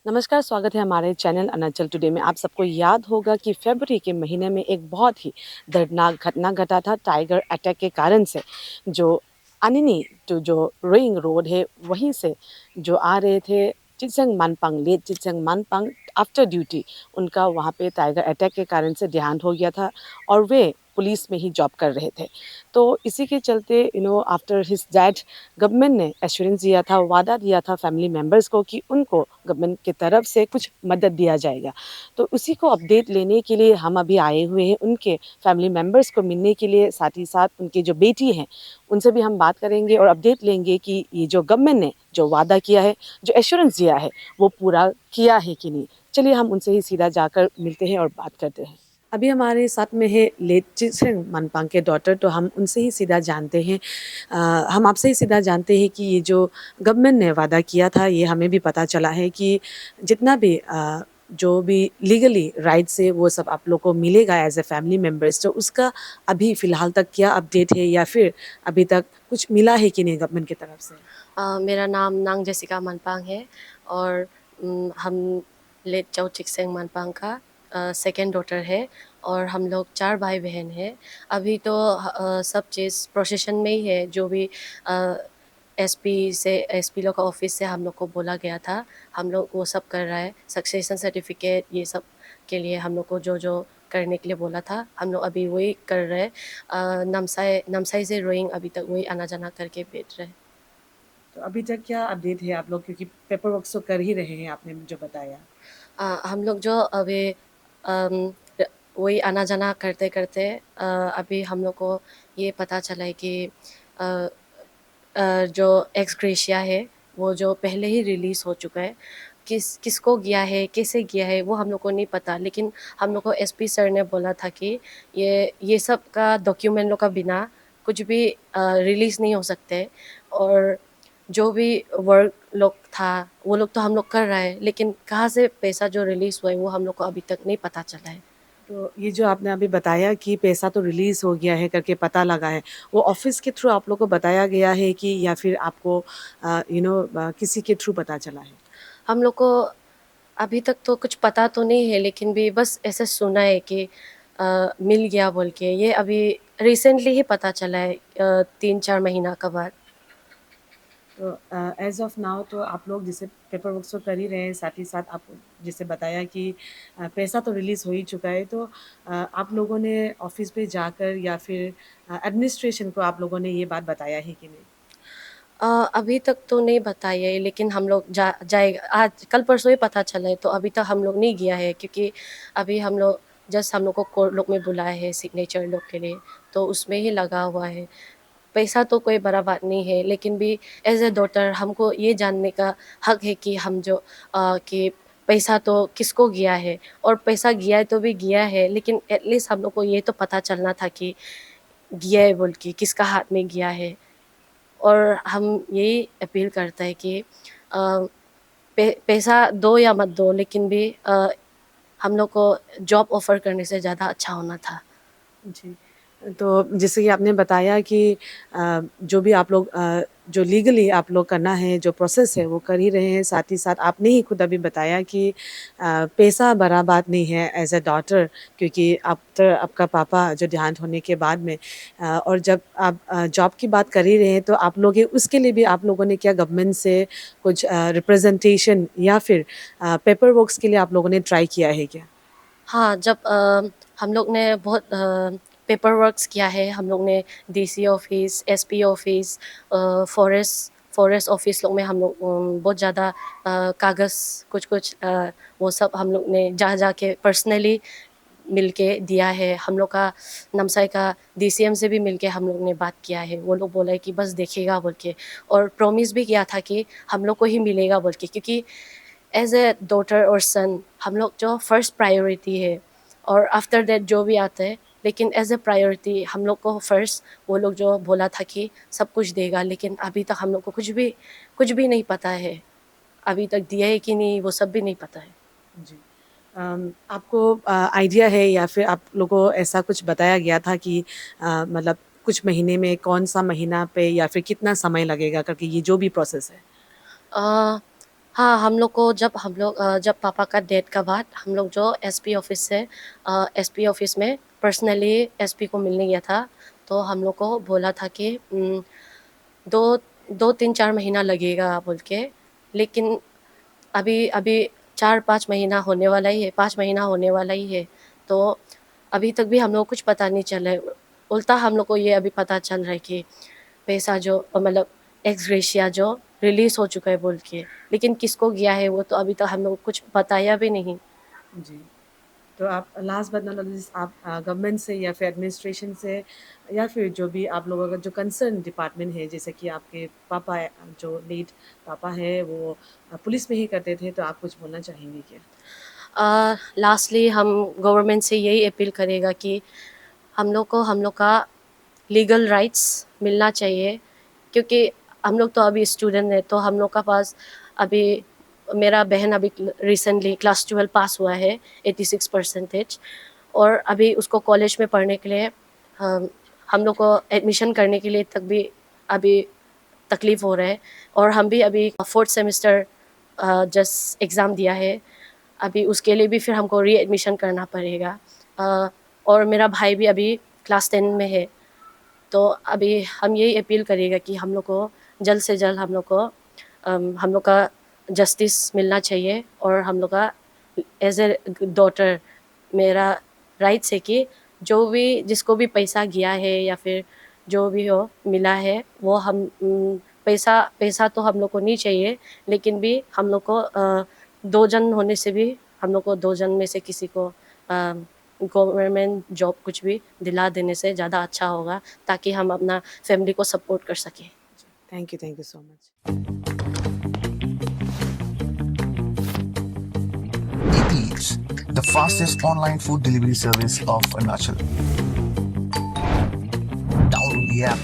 नमस्कार, स्वागत है हमारे चैनल अरुणाचल टुडे में। आप सबको याद होगा कि फरवरी के महीने में एक बहुत ही दर्दनाक घटना घटा था टाइगर अटैक के कारण से। जो अनिनी टू जो रोइंग रोड है वहीं से जो आ रहे थे चितसंग मानपांग, लेट चितसंग मानपांग आफ्टर ड्यूटी उनका वहाँ पे टाइगर अटैक के कारण से देहांत हो गया था और वे पुलिस में ही जॉब कर रहे थे। तो इसी के चलते आफ्टर हिज डेथ गवर्नमेंट ने एश्योरेंस दिया था, वादा दिया था फैमिली मेम्बर्स को कि उनको गवर्नमेंट की तरफ से कुछ मदद दिया जाएगा। तो उसी को अपडेट लेने के लिए हम अभी आए हुए हैं उनके फैमिली मेम्बर्स को मिलने के लिए, साथ ही साथ उनकी जो बेटी हैं उनसे भी हम बात करेंगे और अपडेट लेंगे कि ये जो गवर्नमेंट ने जो वादा किया है, जो एश्योरेंस दिया है, वो पूरा किया है कि नहीं। चलिए हम उनसे ही सीधा जाकर मिलते हैं और बात करते हैं। अभी हमारे साथ में है लेट चितसंग मानपांग के डॉटर, तो हम उनसे ही सीधा जानते हैं। हम आपसे ही सीधा जानते हैं कि ये जो गवर्नमेंट ने वादा किया था, ये हमें भी पता चला है कि जितना भी जो भी लीगली राइट्स है वो सब आप लोग को मिलेगा एज ए फैमिली मेम्बर्स। तो उसका अभी फ़िलहाल तक क्या अपडेट है या फिर अभी तक कुछ मिला है कि नहीं गवर्नमेंट की तरफ से? मेरा नाम नांग जेसिका मनपांग है और हम लेट चाउ चिकसेंग मनपांग का सेकेंड डॉटर है और हम लोग चार भाई बहन हैं। अभी तो सब चीज़ प्रोसेशन में ही है। जो भी एसपी लोग का ऑफिस से हम लोग को बोला गया था, हम लोग वो सब कर रहा है। सक्सेशन सर्टिफिकेट ये सब के लिए हम लोग को जो जो करने के लिए बोला था, हम लोग अभी वही कर रहे हैं। नमसाई से रोइंग अभी तक वही आना जाना करके भेज रहे हैं। तो अभी तक क्या अपडेट है आप लोग, क्योंकि पेपर वर्क तो कर ही रहे हैं आपने जो बताया। हम लोग जो अभी अम, वही आना जाना करते करते अभी हम लोग को ये पता चला है कि अ, जो एक्स ग्रेशिया है वो जो पहले ही रिलीज हो चुका है। किसको गया है, कैसे गया है, वो हम लोग को नहीं पता। लेकिन हम लोग को एसपी सर ने बोला था कि ये सब का डॉक्यूमेंट लोग का बिना कुछ भी रिलीज नहीं हो सकते। और जो भी वर्क लोग था वो लोग तो हम लोग कर रहा है, लेकिन कहाँ से पैसा जो रिलीज हुआ है वो हम लोग को अभी तक नहीं पता चला है। तो ये जो आपने अभी बताया कि पैसा तो रिलीज़ हो गया है करके पता लगा है, वो ऑफ़िस के थ्रू आप लोग को बताया गया है कि या फिर आपको किसी के थ्रू पता चला है? हम लोग को अभी तक तो कुछ पता तो नहीं है, लेकिन भी बस ऐसे सुना है कि मिल गया बोल के। ये अभी रिसेंटली ही पता चला है, 3-4 महीना का बाद। तो एज़ ऑफ़ नाउ तो आप लोग जैसे पेपर वर्क तो कर ही रहे हैं, साथ ही साथ आप जैसे बताया कि पैसा तो रिलीज़ हो ही चुका है, तो आप लोगों ने ऑफ़िस पे जाकर या फिर एडमिनिस्ट्रेशन को आप लोगों ने ये बात बताया है कि नहीं? अ, अभी तक तो नहीं बताई है, लेकिन हम लोग जाएगा आज कल परसों ही पता चला है। तो अभी तक हम लोग नहीं गया है, क्योंकि अभी हम लोग जस्ट हम लोग को कोर्ट लोग में बुलाया है सिग्नेचर लोग के लिए, तो उसमें ही लगा हुआ है। पैसा तो कोई बड़ा बात नहीं है, लेकिन भी एज ए डॉटर हमको ये जानने का हक है कि हम जो कि पैसा तो किसको गया है। और पैसा गया है तो भी गया है, लेकिन एटलीस्ट हम लोग को ये तो पता चलना था कि गया है बोल के, किसका हाथ में गया है। और हम यही अपील करते हैं कि पैसा दो या मत दो, लेकिन भी हम लोग को जॉब ऑफर करने से ज़्यादा अच्छा होना था। जी। तो जैसे कि आपने बताया कि जो भी आप लोग जो लीगली आप लोग करना है, जो प्रोसेस है वो कर ही रहे हैं। साथ ही साथ आपने ही खुद अभी बताया कि पैसा बड़ा बात नहीं है एज़ अ डॉटर, क्योंकि आफ्टर आपका पापा जो देहांत होने के बाद में और जब आप जॉब की बात कर ही रहे हैं, तो आप लोग ये उसके लिए भी आप लोगों ने क्या गवर्नमेंट से कुछ रिप्रेजेंटेशन या फिर पेपर वर्क्स के लिए आप लोगों ने ट्राई किया है क्या? हाँ, जब हम लोग ने बहुत पेपर वर्क्स किया है। हम लोग ने DC office, SP office, forest office लोग में हम लोग बहुत ज़्यादा कागज़ कुछ कुछ वो सब हम लोग ने जा जा के पर्सनली मिल के दिया है। हम लोग का नामसाई का डीसीएम से भी मिल के हम लोग ने बात किया है। वो लोग बोला है कि बस देखेगा बोल के, और प्रॉमिस भी किया था कि हम लोग को ही मिलेगा बोल के, क्योंकि एज ए डॉटर और सन हम लोग जो फर्स्ट प्रायोरिटी है। और आफ्टर दैट जो भी आता है, लेकिन एज ए प्रायोरिटी हम लोग को फर्स्ट वो लोग जो बोला था कि सब कुछ देगा, लेकिन अभी तक हम लोग को कुछ भी नहीं पता है। अभी तक दिया है कि नहीं वो सब भी नहीं पता है। जी। आपको आइडिया है या फिर आप लोगों को ऐसा कुछ बताया गया था कि मतलब कुछ महीने में कौन-सा महीना पे या फिर कितना समय लगेगा करके ये जो भी प्रोसेस है? हाँ, हम लोग को जब पापा का डेथ का बाद हम लोग जो एसपी ऑफिस से एसपी ऑफिस में पर्सनली एसपी को मिलने गया था। तो हम लोग को बोला था कि 2-3-4 महीना लगेगा बोल के। लेकिन अभी अभी 4-5 महीना होने वाला ही है, 5 महीना होने वाला ही है। तो अभी तक भी हम लोग को कुछ पता नहीं चला है। उल्टा हम लोग को ये अभी पता चल रहा है कि पैसा जो मतलब एक्स ग्रेशिया जो रिलीज हो चुका है बोल के। लेकिन किसको गया है वो तो अभी तक हम लोग को कुछ बताया भी नहीं। जी। तो आप लास्ट बट नॉट लीस्ट आप गवर्नमेंट से या फिर एडमिनिस्ट्रेशन से या फिर जो भी आप लोगों का जो कंसर्न डिपार्टमेंट है, जैसे कि आपके पापा जो लेट पापा है वो पुलिस में ही करते थे, तो आप कुछ बोलना चाहेंगे क्या? लास्टली हम गवर्नमेंट से यही अपील करेगा कि हम लोग का लीगल राइट्स मिलना चाहिए। क्योंकि हम लोग तो अभी स्टूडेंट हैं, तो हम लोग का पास अभी मेरा बहन अभी रिसेंटली क्लास 12 पास हुआ है 86%। और अभी उसको कॉलेज में पढ़ने के लिए हम लोग को एडमिशन करने के लिए तक भी अभी तकलीफ़ हो रहा है। और हम भी अभी 4th सेमेस्टर जस्ट एग्ज़ाम दिया है। अभी उसके लिए भी फिर हमको री एडमिशन करना पड़ेगा। और मेरा भाई भी अभी क्लास 10 में है। तो अभी हम यही अपील करेगा कि हम लोग को जल्द से जल्द हम लोग का जस्टिस मिलना चाहिए। और हम लोग का एज ए डॉटर मेरा राइट्स है कि जो भी जिसको भी पैसा गया है या फिर जो भी हो मिला है वो पैसा पैसा तो हम लोग को नहीं चाहिए। लेकिन भी हम लोग को 2 जन होने से भी हम लोग को 2 जन में से किसी को गवर्नमेंट जॉब कुछ भी दिला देने से ज़्यादा अच्छा होगा, ताकि हम अपना फैमिली को सपोर्ट कर सकें। Thank you so much. Eats, the fastest online food delivery service of Arunachal. Download the app